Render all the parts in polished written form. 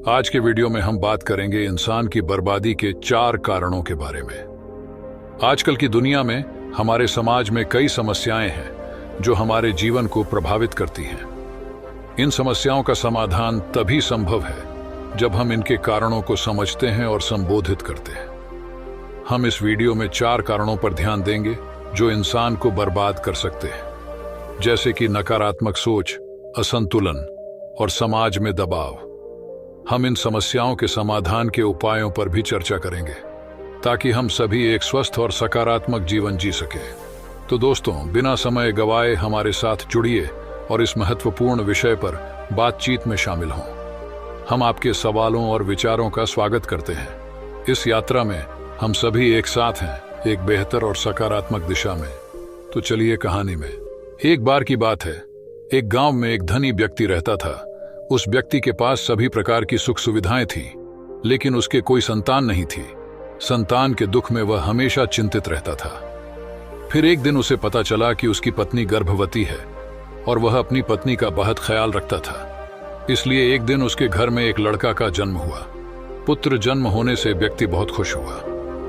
आज के वीडियो में हम बात करेंगे इंसान की बर्बादी के 4 कारणों के बारे में। आजकल की दुनिया में हमारे समाज में कई समस्याएं हैं जो हमारे जीवन को प्रभावित करती हैं। इन समस्याओं का समाधान तभी संभव है जब हम इनके कारणों को समझते हैं और संबोधित करते हैं। हम इस वीडियो में 4 कारणों पर ध्यान देंगे जो इंसान को बर्बाद कर सकते हैं, जैसे कि नकारात्मक सोच, असंतुलन और समाज में दबाव। हम इन समस्याओं के समाधान के उपायों पर भी चर्चा करेंगे ताकि हम सभी एक स्वस्थ और सकारात्मक जीवन जी सकें। तो दोस्तों, बिना समय गवाए हमारे साथ जुड़िए और इस महत्वपूर्ण विषय पर बातचीत में शामिल हों। हम आपके सवालों और विचारों का स्वागत करते हैं। इस यात्रा में हम सभी एक साथ हैं, एक बेहतर और सकारात्मक दिशा में। तो चलिए कहानी में। एक बार की बात है, एक गांव में एक धनी व्यक्ति रहता था। उस व्यक्ति के पास सभी प्रकार की सुख सुविधाएं थी, लेकिन उसके कोई संतान नहीं थी। संतान के दुख में वह हमेशा चिंतित रहता था। फिर एक दिन उसे पता चला कि उसकी पत्नी गर्भवती है और वह अपनी पत्नी का बहुत ख्याल रखता था। इसलिए एक दिन उसके घर में एक लड़का का जन्म हुआ। पुत्र जन्म होने से व्यक्ति बहुत खुश हुआ,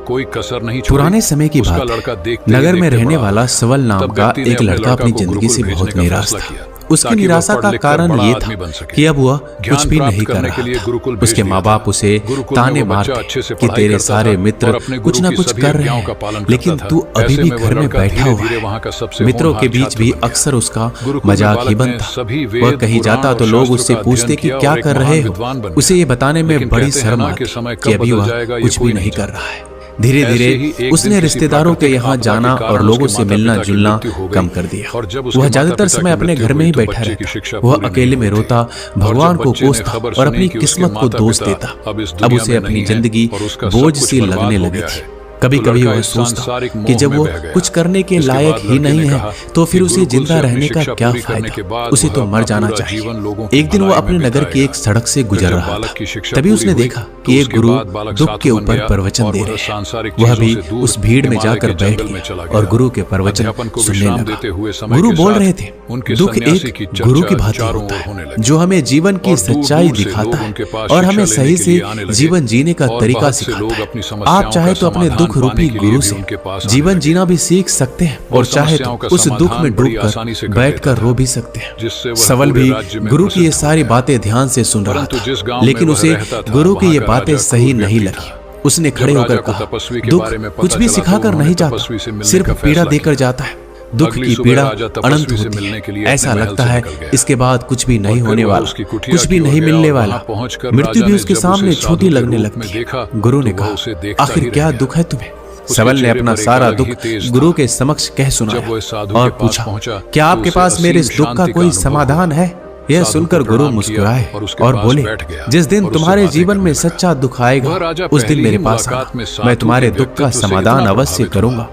कोई कसर नहीं छोड़ी। पुराने समय की बात है, नगर में रहने वाला सवल नाम का एक लड़का अपनी जिंदगी से बहुत निराश था। उसकी निराशा का कारण ये था कि अब वह कुछ भी नहीं कर रहा था। उसके माँ बाप उसे ताने मारते कि तेरे सारे मित्र कुछ न कुछ कर रहे हैं, लेकिन तू अभी भी घर में बैठा हुआ है। मित्रों के बीच भी अक्सर उसका मजाक ही बनता। वह कहीं जाता तो लोग उससे पूछते कि क्या कर रहे हो। उसे ये बताने में बड़ी शर्म आती कि अभी वह कुछ भी नहीं कर रहा है। धीरे धीरे उसने रिश्तेदारों के यहाँ जाना और लोगों से मिलना जुलना कम कर दिया। वह ज्यादातर समय अपने घर में ही बैठा रहता। वह अकेले में रोता, भगवान को कोसता और अपनी किस्मत को दोष देता। अब उसे अपनी जिंदगी बोझ सी लगने लगी थी। कभी कभी वह सोचता कि जब वो कुछ करने के लायक ही नहीं है तो फिर उसे जिंदा रहने का क्या फायदा, उसे तो मर जाना चाहिए। एक दिन वो अपने नगर की एक सड़क से गुजर रहा था। तभी उसने देखा कि एक गुरु दुख के ऊपर प्रवचन दे रहे हैं। वह भी उस भीड़ में जाकर बैठ गया और गुरु के प्रवचन सुनने लगा। गुरु बोल रहे थे, दुख एक गुरु की भांति होता है जो हमें जीवन की सच्चाई दिखाता है और हमें सही से जीवन जीने का तरीका सिखाता है। आप चाहे तो अपने दुख रूपी गुरु से जीवन जीना भी सीख सकते हैं और चाहे तो उस दुख में डूबकर बैठकर रो भी सकते हैं। सवल भी गुरु की ये सारी बातें ध्यान से सुन रहा था, लेकिन उसे गुरु की ये बातें सही नहीं लगी। उसने खड़े होकर कहा, दुख कुछ भी सिखाकर नहीं जाता, सिर्फ पीड़ा देकर जाता है। दुख की पीड़ा अनंत होती है। ऐसा लगता है इसके बाद कुछ भी नहीं होने वाला, कुछ भी नहीं मिलने वाला। मृत्यु भी उसके सामने छोटी लगने लगती है। गुरु ने कहा, आखिर क्या दुख है तुम्हें? सवल ने अपना सारा दुख गुरु के समक्ष कह सुनाया और पूछा, क्या आपके पास मेरे इस दुख का कोई समाधान है? यह सुनकर गुरु मुस्कुराए और बोले, जिस दिन तुम्हारे जीवन में सच्चा दुख आएगा उस दिन मेरे पास आना, मैं तुम्हारे दुख का समाधान अवश्य करूंगा।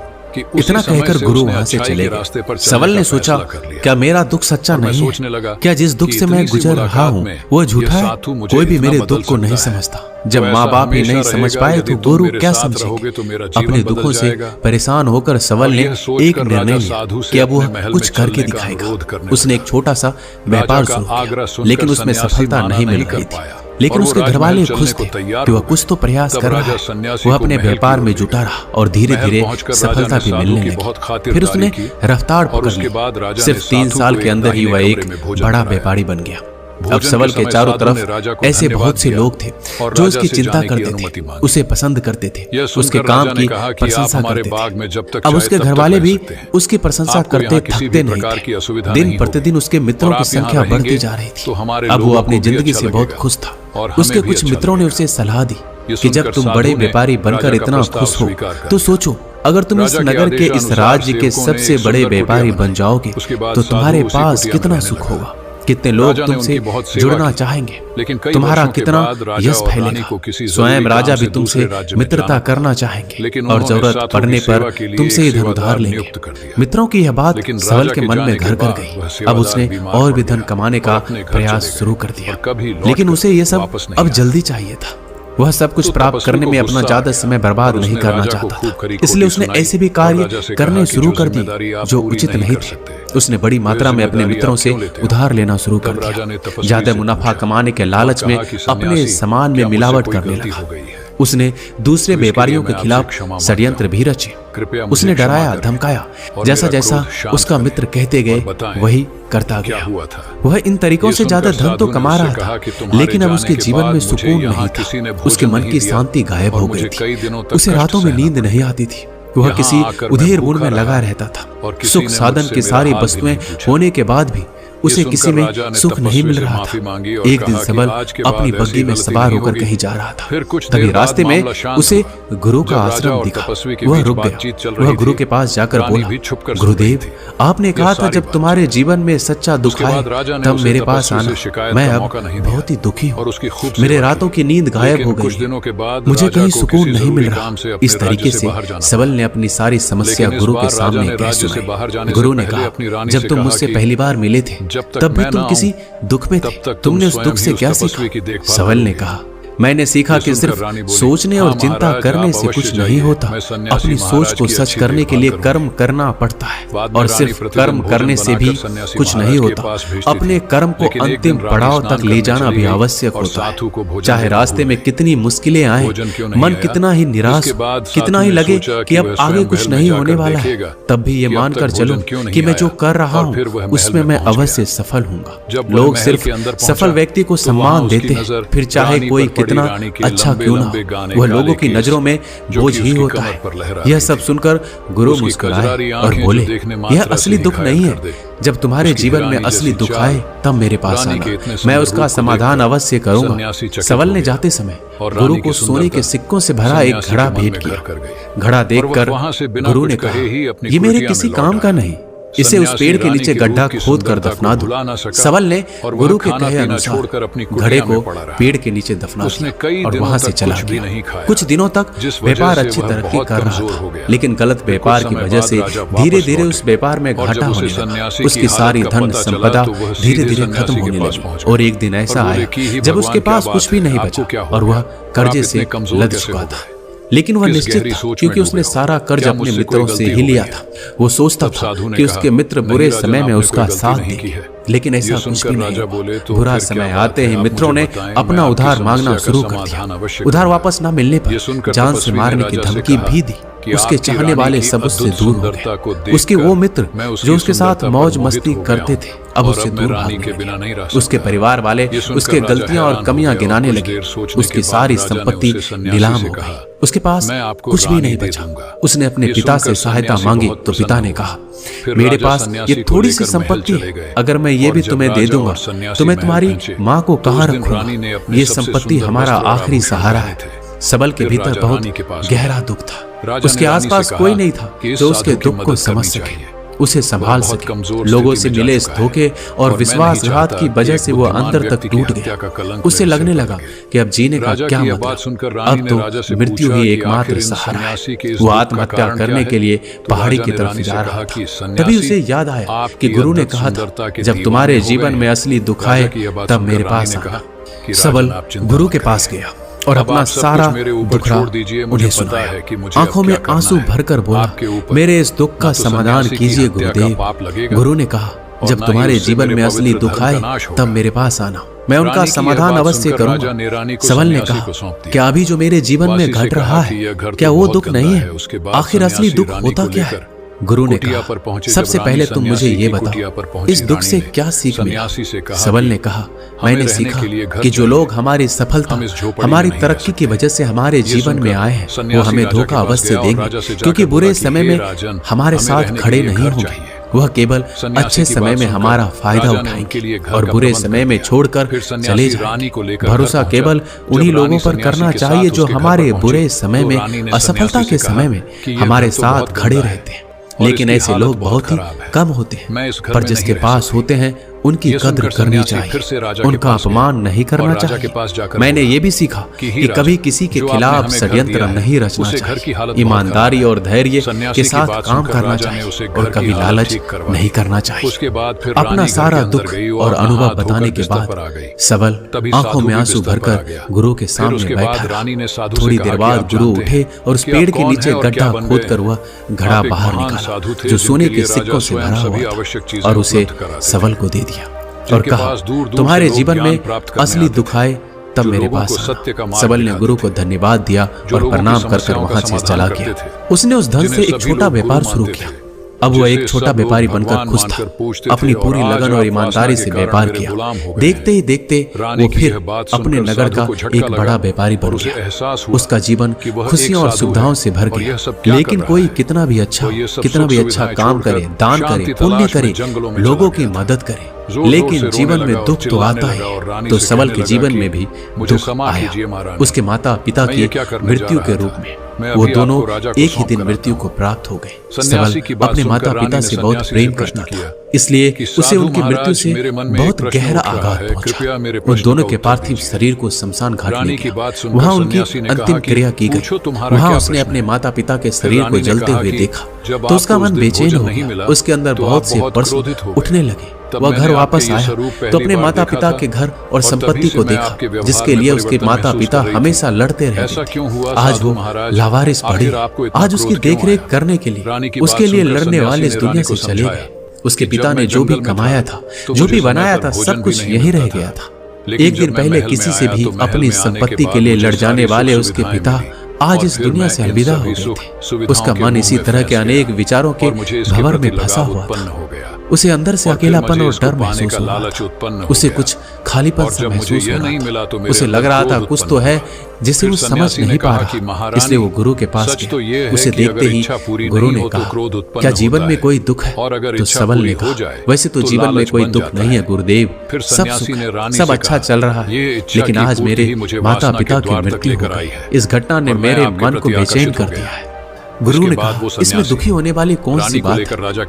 इतना कहकर गुरु वहां से चले गए। सवल ने सोचा, क्या मेरा दुख सच्चा नहीं है? क्या जिस दुख से मैं गुजर रहा हूँ वो झूठा है? कोई भी मेरे दुख को नहीं समझता। जब माँ बाप ही नहीं समझ पाए तो गुरु क्या समझेंगे? अपने दुखों से परेशान होकर सवल ने एक निर्णय लिया कि अब वह कुछ करके दिखाएगा। उसने एक छोटा सा व्यापार शुरू किया, लेकिन उसमें सफलता नहीं मिल रही थी। लेकिन उसके घरवाले खुश थे कि वह कुछ तो प्रयास कर रहा है। वह अपने व्यापार में जुटा रहा और धीरे धीरे सफलता भी मिलने लगी। फिर उसने रफ्तार पकड़ ली। सिर्फ 3 साल के अंदर ही वह एक बड़ा व्यापारी बन गया। अब सवल के चारों तरफ ऐसे बहुत से लोग थे जो उसकी चिंता करते थे, उसे पसंद करते थे, उसके काम की प्रशंसा करते थे। अब उसके घरवाले भी उसकी प्रशंसा करते थकते नहीं थे। दिन प्रतिदिन उसके मित्रों की संख्या बढ़ती जा रही थी। अब वो अपनी जिंदगी से बहुत खुश था। उसके कुछ मित्रों ने उसे सलाह दी कि जब तुम बड़े व्यापारी बनकर इतना खुश हो तो सोचो, अगर तुम इस नगर के इस राज्य के सबसे बड़े व्यापारी बन जाओगे तो तुम्हारे पास कितना सुख होगा, कितने लोग तुमसे जुड़ना चाहेंगे, तुम्हारा कितना यश फैलेगा। स्वयं राजा भी तुमसे मित्रता करना चाहेंगे और जरूरत पड़ने पर तुमसे धन उधार लेंगे। मित्रों की यह बात सवल के मन में घर कर गई। अब उसने और भी धन कमाने का प्रयास शुरू कर दिया, लेकिन उसे यह सब अब जल्दी चाहिए था। वह सब कुछ प्राप्त करने में अपना ज्यादा समय बर्बाद नहीं करना चाहता था, इसलिए उसने ऐसे भी कार्य करने शुरू कर दिए जो उचित नहीं थे। उसने बड़ी मात्रा में अपने मित्रों से उधार लेना शुरू कर दिया। ज्यादा मुनाफा कमाने के लालच में अपने सामान में मिलावट करने लगा। उसने दूसरे व्यापारियों के खिलाफ षड्यंत्र भी रचे। उसने डराया, धमकाया, जैसा जैसा उसका मित्र कहते गए वही करता गया। वह इन तरीकों से ज्यादा धन तो कमा रहा था, लेकिन अब उसके जीवन में सुकून नहीं था। उसके मन की शांति गायब हो गई थी। उसे रातों में नींद नहीं आती थी। वह किसी उधेड़ बुन में लगा रहता था। सुख साधन की सारी वस्तुएं होने के बाद भी उसे किसी में सुख नहीं मिल रहा था। एक दिन सबल अपनी बग्गी में सवार होकर कहीं जा रहा था। तभी रास्ते में उसे गुरु का आश्रम दिखा। वह रुक गया। वह गुरु के पास जाकर बोला, गुरुदेव, आपने कहा था जब तुम्हारे जीवन में सच्चा दुख आए तब मेरे पास आना। मैं अब बहुत ही दुखी हूँ। मेरे रातों की नींद गायब हो गई। मुझे कहीं सुकून नहीं मिल रहा। इस तरीके से सबल ने अपनी सारी समस्या गुरु के सामने कह सुनाई। गुरु ने कहा, जब तुम मुझसे पहली बार मिले थे तब भी तुम किसी दुख में थे। तुमने उस दुख से क्या सीखा? सबल ने कहा, मैंने सीखा कि सिर्फ सोचने और चिंता करने से कुछ नहीं होता। अपनी सोच को सच करने के लिए कर्म करना पड़ता है, और सिर्फ कर्म करने से भी कुछ नहीं होता। अपने कर्म को अंतिम पड़ाव तक ले जाना भी आवश्यक होता है। चाहे रास्ते में कितनी मुश्किलें आए, मन कितना ही निराश, कितना ही लगे कि अब आगे कुछ नहीं होने वाला है, तब भी ये मानकर चलो कि मैं जो कर रहा हूँ उसमें मैं अवश्य सफल हूँगा। लोग सिर्फ सफल व्यक्ति को सम्मान देते हैं, फिर चाहे कोई कितना अच्छा क्यों ना हो, वह लोगों की नजरों में बोझ ही होता है। यह सब सुनकर गुरु मुस्कुराए और बोले, यह असली दुख नहीं है। जब तुम्हारे जीवन में असली दुख आए तब मेरे पास आना, मैं उसका समाधान अवश्य करूंगा। सबल ने जाते समय गुरु को सोने के सिक्कों से भरा एक घड़ा भेंट किया। घड़ा देखकर गुरु ने कहा, ये मेरे किसी काम का नहीं, इसे उस पेड़ के नीचे गड्ढा खोद कर दफना दो। सबल ने गुरु के कहे अनुसार घड़े को पेड़ के नीचे दफना दिया और वहां से चला गया। कुछ दिनों तक व्यापार अच्छी तरक्की कर रहा था, लेकिन गलत व्यापार की वजह से धीरे धीरे उस व्यापार में घाटा होने लगा। उसकी सारी धन संपदा धीरे धीरे खत्म होने लगी, और एक दिन ऐसा आया जब उसके पास कुछ भी नहीं बचा और वह कर्जे से लद चुका था। लेकिन वह निश्चित था, क्योंकि उसने सारा कर्ज अपने मित्रों से ही लिया था। वो सोचता था कि उसके मित्र बुरे समय में उसका साथ देंगे, लेकिन ऐसा कुछ भी नहीं। बुरा समय आते ही मित्रों ने अपना उधार मांगना शुरू कर दिया। उधार वापस न मिलने पर जान से मारने की धमकी भी दी। उसके चाहने वाले सब उससे दूर हो गए। उसके वो मित्र जो उसके साथ मौज मस्ती करते थे अब उससे दूर भाग गए। उसके परिवार वाले उसके गलतियां और कमियां गिनाने लगे। उसकी सारी संपत्ति नीलाम हो गई। उसके पास कुछ भी नहीं बचा। उसने अपने पिता से सहायता मांगी तो पिता ने कहा, मेरे पास ये थोड़ी सी संपत्ति है, अगर मैं ये भी तुम्हें दे दूंगा तो मैं तुम्हारी माँ को कहाँ रखूंगा? ये संपत्ति हमारा आखिरी सहारा है। सबल के भीतर बहुत गहरा दुख था। उसके आसपास कोई नहीं था जो उसके दुख को समझ सके, उसे संभाल सके। लोगों से मिले इस धोखे और विश्वासघात की वजह से वो अंदर तक टूट गया। उसे लगने लगा कि अब जीने का क्या मतलब, अब तो मृत्यु ही एकमात्र सहारा है। वो आत्महत्या करने के लिए पहाड़ी की तरफ जा रहा था। तभी उसे याद आया कि गुरु ने कहा था, जब तुम्हारे जीवन में असली दुख आए तब मेरे पास आना। सबल गुरु के पास गया और अपना सारा दुखड़ा उन्हें सुनाया। आंखों में आंसू भरकर बोला, मेरे इस दुख का समाधान कीजिए गुरुदेव। गुरु ने कहा, जब तुम्हारे जीवन में असली दुख आए तब मेरे पास आना, मैं उनका समाधान अवश्य करूंगा। सबल ने कहा, क्या अभी जो मेरे जीवन में घट रहा है क्या वो दुख नहीं है? आखिर असली दुख होता क्या है? गुरु ने कहा, सबसे पहले तुम मुझे ये बताओ, इस दुख से क्या सीख मिला? सबल ने कहा, मैंने सीखा कि जो लोग हमारी सफलता, हमारी तरक्की की वजह से हमारे जीवन में आए हैं वो हमें धोखा अवश्य देंगे, क्योंकि बुरे समय में हमारे साथ खड़े नहीं होंगे। वह केवल अच्छे समय में हमारा फायदा उठाएंगे और बुरे समय में छोड़कर चले जाएंगे। भरोसा केवल उन्हीं लोगों पर करना चाहिए जो हमारे बुरे समय में, असफलता के समय में हमारे साथ खड़े रहते हैं। लेकिन ऐसे लोग बहुत ही कम होते हैं, पर जिसके पास होते हैं उनकी कद्र करनी चाहिए, उनका अपमान नहीं करना चाहिए। मैंने ये भी सीखा कि कभी किसी के खिलाफ षड्यंत्र नहीं रचना चाहिए, ईमानदारी और धैर्य के साथ काम करना चाहिए और कभी लालच नहीं करना चाहिए। अपना सारा दुख और अनुभव बताने के बाद सबल आंखों में आंसू भरकर गुरु के सामने बैठा। थोड़ी देर बाद गुरु उठे और उस पेड़ के नीचे गड्ढा खोद कर वह घड़ा बाहर निकाला जो सोने के सिक्कों से भरा हुआ था और उसे सबल को दे दिया और कहा, तुम्हारे जीवन में असली दुख आए तब मेरे पास आना। सबल ने गुरु को धन्यवाद दिया और प्रणाम कर वहां से चला गया। उसने उस धन से एक छोटा व्यापार शुरू किया। अब वह एक छोटा व्यापारी बनकर खुश था। अपनी पूरी लगन और ईमानदारी से व्यापार किया। देखते ही देखते वो फिर अपने नगर का एक बड़ा व्यापारी बन गया। उसका जीवन खुशियों और सुविधाओं से भर गया। लेकिन कोई कितना भी अच्छा काम करे, दान करे, पुण्य करे, लोगों की मदद करे, लेकिन जीवन में दुख तो आता है। तो सबल के जीवन में भी दुख आया। उसके माता पिता की मृत्यु के रूप में वो दोनों एक ही दिन मृत्यु को प्राप्त हो गए। सबल अपने माता पिता से बहुत प्रेम करता था, इसलिए उसे उनकी मृत्यु से बहुत गहरा आघात पहुंचा। उन दोनों के पार्थिव शरीर को शमशान घाट में गया। वहां उनकी अंतिम क्रिया की गई। वहां उसने अपने माता पिता के शरीर को जलते हुए देखा तो उसका मन बेचैन हो गया। उसके अंदर बहुत से प्रश्न उठने लगे। वह घर वापस आया तो अपने माता पिता के घर और संपत्ति को देखा जिसके लिए उसके माता पिता हमेशा लड़ते रहते। आज वो लावारिस पड़े। आज उसकी देखरेख करने के लिए उसके लिए लड़ने वाले इस दुनिया से चले गए। उसके पिता ने जो भी कमाया था, जो भी बनाया था, सब कुछ यहीं रह गया था। एक दिन पहले किसी से भी अपनी संपत्ति के लिए लड़ जाने वाले उसके पिता आज इस दुनिया से अलविदा हो गए थे। उसका मन इसी तरह के अनेक विचारों के भंवर में फंसा हुआ था। उसे अंदर से अकेलापन और डर महसूस हो रहा था। उसे कुछ खालीपन सा महसूस हो रहा था। उसे लग रहा था कुछ तो है जिसे वो समझ नहीं पा रहा। इसलिए वो गुरु के पास गया। उसे देखते ही गुरु ने कहा, क्या जीवन में कोई दुख है? तो सबल ने कहा, वैसे तो जीवन में कोई दुख नहीं है गुरुदेव, सब सुख, सब अच्छा चल रहा है, लेकिन आज मेरे माता पिता की मृत्यु हो गई। इस घटना ने मेरे मन को बेचैन कर दिया है। गुरु ने कहा, इसमें दुखी होने वाली कौन सी बात है?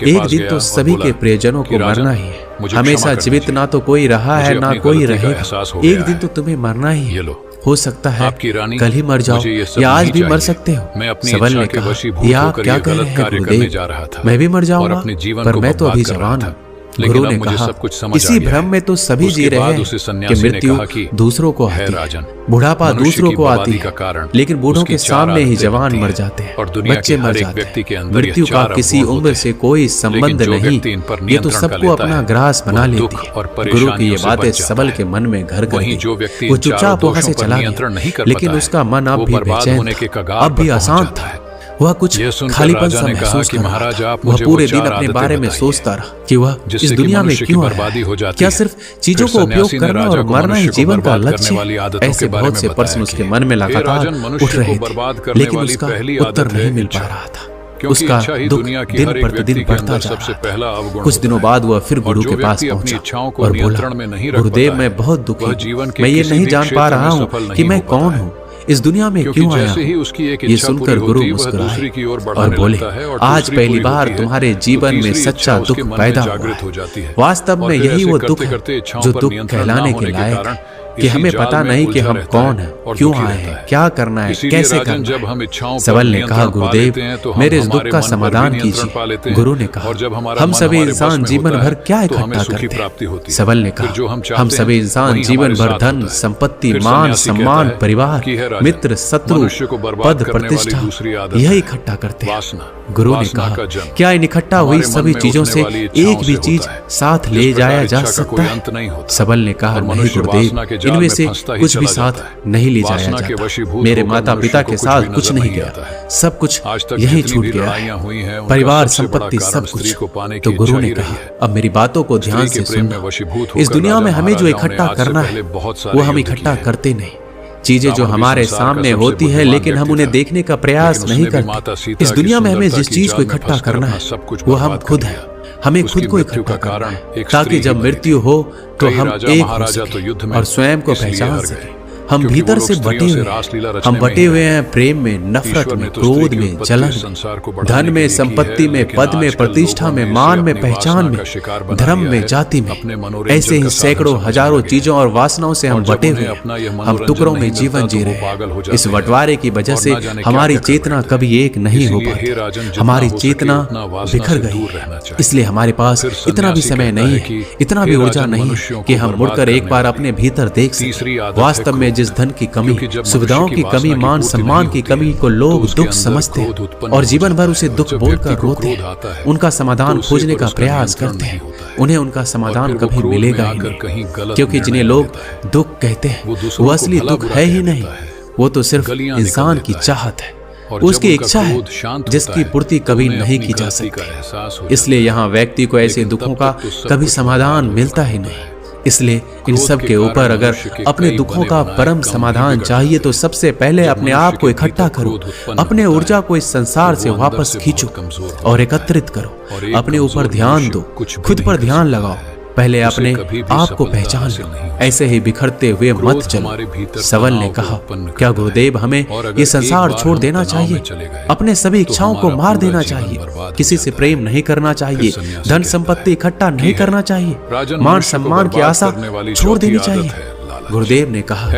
एक दिन तो सभी के प्रियजनों को मरना ही है। हमेशा जीवित ना तो कोई रहा है ना कोई रहेगा। एक दिन तो तुम्हें मरना ही है। हो सकता है कल ही मर जाओ या आज भी मर सकते हो। सबल ने कहा, ये आप क्या कह रहे हैं गुरुदेव? मैं भी मर जाऊंगा, पर मैं तो अभी जवान हूँ। गुरु ने कहा, इसी भ्रम में तो सभी जी रहे हैं कि मृत्यु दूसरों को आती है, बुढ़ापा दूसरों को आती है, लेकिन बूढ़ों के सामने ही जवान मर जाते हैं, बच्चे मर जाते हैं। मृत्यु का किसी उम्र से कोई संबंध नहीं, ये तो सबको अपना ग्रास बना लेती है। गुरु की ये बातें सबल के मन में घर कर गई। वो चुपचाप वहां से चला गया, लेकिन उसका मन अब भी बेचैन था, अब भी अशांत था। वह कुछ खालीपन सा महसूस कर रहा था। वह पूरे दिन अपने बारे में सोचता रहा कि वह इस दुनिया में क्यों आया। क्या सिर्फ चीजों को उपयोग करना और मरना ही जीवन का लक्ष्य है? ऐसे बहुत से प्रश्न उसके मन में लगातार उठ रहे थे, लेकिन उसका उत्तर नहीं मिल पा रहा था। उसका दुख दिन प्रतिदिन बढ़ता जा रहा था। कुछ दिनों बाद वह फिर गुरु के पास पहुंचा और बोला, गुरुदेव, मैं बहुत दुखी, मैं ये नहीं जान पा रहा हूँ कि मैं कौन हूँ, इस दुनिया में क्यों आया। ये सुनकर गुरु मुस्कुराए और बोले, आज पहली बार तुम्हारे जीवन में सच्चा दुख पैदा हुआ है। वास्तव में यही वो दुख है जो दुख कहलाने के लायक है, कि हमें पता नहीं कि हम कौन हैं, क्यों आए हैं, क्या करना है, कैसे करना है। सबल ने कहा, गुरुदेव, मेरे इस दुख का समाधान कीजिए। गुरु ने कहा, हम सभी इंसान जीवन भर क्या इकट्ठा करते हैं? सबल ने कहा, हम सभी इंसान जीवन भर धन, संपत्ति, मान, सम्मान, परिवार, मित्र, शत्रु, पद, प्रतिष्ठा, यही इकट्ठा करते हैं। गुरु ने कहा, क्या इन इकट्ठा हुई सभी चीजों से एक भी चीज साथ ले जाया जा सकता है? सबल ने कहा, नहीं गुरुदेव, इनमें से कुछ भी साथ नहीं ले जाया जाता। मेरे माता पिता के साथ कुछ नहीं गया, सब कुछ यही छूट गया है, परिवार, संपत्ति, सब कुछ। तो गुरु ने कहा, अब मेरी बातों को ध्यान से सुनना। इस दुनिया में हमें जो इकट्ठा करना है वो हम इकट्ठा करते नहीं। चीजें जो हमारे सामने होती है लेकिन हम उन्हें देखने का प्रयास नहीं करते। इस दुनिया में हमें जिस चीज को इकट्ठा करना है वो हम खुद हैं। हमें खुद को इकट्ठा करना है ताकि जब मृत्यु हो तो हम एक हो सकें और स्वयं को पहचान सकें। हम भीतर से बटे हुए हैं। हम बटे हुए हैं प्रेम में, नफरत में, क्रोध में, जलन में, धन में, संपत्ति में, पद में, प्रतिष्ठा में, मान में, पहचान में, धर्म में, जाति में। ऐसे ही सैकड़ों हजारों चीजों और वासनाओं से हम बटे हुए हैं। हम टुकड़ों में जीवन जी रहे हैं। इस बंटवारे की वजह से हमारी चेतना कभी एक नहीं हो पाती। हमारी चेतना बिखर गई है। इसलिए हमारे पास इतना भी समय नहीं है, इतना भी ऊर्जा नहीं है कि हम मुड़कर एक बार अपने भीतर देख सकें। वास्तव में जिस धन की कमी, सुविधाओं की कमी, मान सम्मान की कमी को लोग दुख समझते हैं और जीवन भर उसे दुख बोलकर रोते हैं, उनका समाधान खोजने का प्रयास करते हैं, उन्हें उनका समाधान कभी मिलेगा ही नहीं। क्योंकि जिन्हें लोग दुख कहते हैं वो असली दुख है ही नहीं, वो तो सिर्फ इंसान की चाहत है, उसकी इच्छा है जिसकी पूर्ति कभी नहीं की जा सकती। इसलिए यहाँ व्यक्ति को ऐसे दुखों का कभी समाधान मिलता ही नहीं। इसलिए इन सब के ऊपर अगर अपने दुखों का परम समाधान चाहिए तो सबसे पहले अपने आप को इकट्ठा करो, अपने ऊर्जा को इस संसार से वापस खींचो और एकत्रित करो। अपने ऊपर ध्यान दो, खुद पर ध्यान लगाओ, पहले अपने आप को पहचान लो। ऐसे ही बिखरते हुए मत चलो। सवल ने कहा, क्या गुरुदेव हमें ये संसार छोड़ देना चाहिए? अपने सभी इच्छाओं को मार देना चाहिए? किसी से प्रेम नहीं करना चाहिए? धन संपत्ति इकट्ठा नहीं करना चाहिए? मान सम्मान की आशा छोड़ देनी चाहिए? गुरुदेव ने कहा,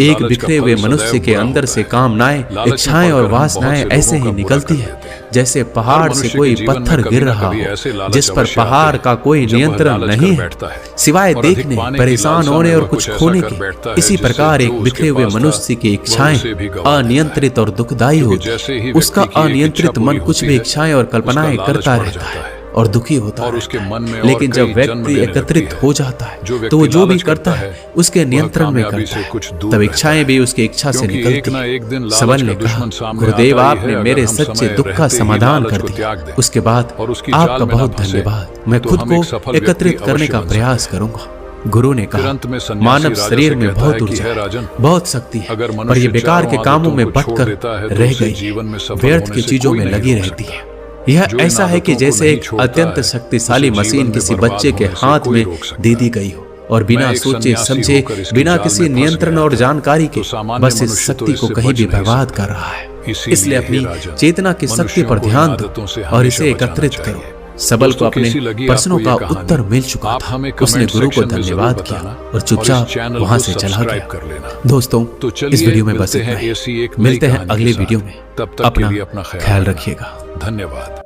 एक बिखरे हुए मनुष्य के अंदर से कामनाएं, इच्छाएं और वासनाएं ऐसे ही निकलती है जैसे पहाड़ से कोई पत्थर गिर रहा हो, जिस पर पहाड़ का कोई नियंत्रण नहीं है सिवाय देखने, परेशान होने और कुछ खोने के। इसी प्रकार एक बिखरे हुए मनुष्य की इच्छाएं अनियंत्रित और दुखदायी होती। उसका अनियंत्रित मन कुछ भी इच्छाएं और कल्पनाएं करता रहता है और दुखी होता है। लेकिन जब व्यक्ति एकत्रित हो जाता है तो वो जो भी करता है उसके नियंत्रण में करता है, तब इच्छाएं भी उसकी इच्छा से निकलती हैं। सबल ने कहा, गुरुदेव आपने मेरे सच्चे दुख का समाधान कर दिया, उसके बाद आपका बहुत धन्यवाद। मैं खुद को एकत्रित करने का प्रयास करूंगा। गुरु ने कहा, मानव शरीर में बहुत ऊर्जा है, बहुत शक्ति है, और ये बेकार के कामों में बटकर रह गई, व्यर्थ की चीजों में लगी रहती है। यह ऐसा है कि जैसे एक अत्यंत शक्तिशाली मशीन किसी बच्चे के हाथ में दे दी गई हो और बिना सोचे समझे, बिना किसी नियंत्रण और जानकारी के बस इस शक्ति को कहीं भी बर्बाद कर रहा है। इसलिए अपनी चेतना की शक्ति पर ध्यान दो और इसे एकत्रित करो। सबल को अपने प्रश्नों का उत्तर मिल चुका था। उसने गुरु को धन्यवाद किया और चुपचाप वहां से चला गया। दोस्तों, इस वीडियो में बस इतना ही। मिलते हैं अगले वीडियो में। अपना ख्याल रखिएगा। धन्यवाद।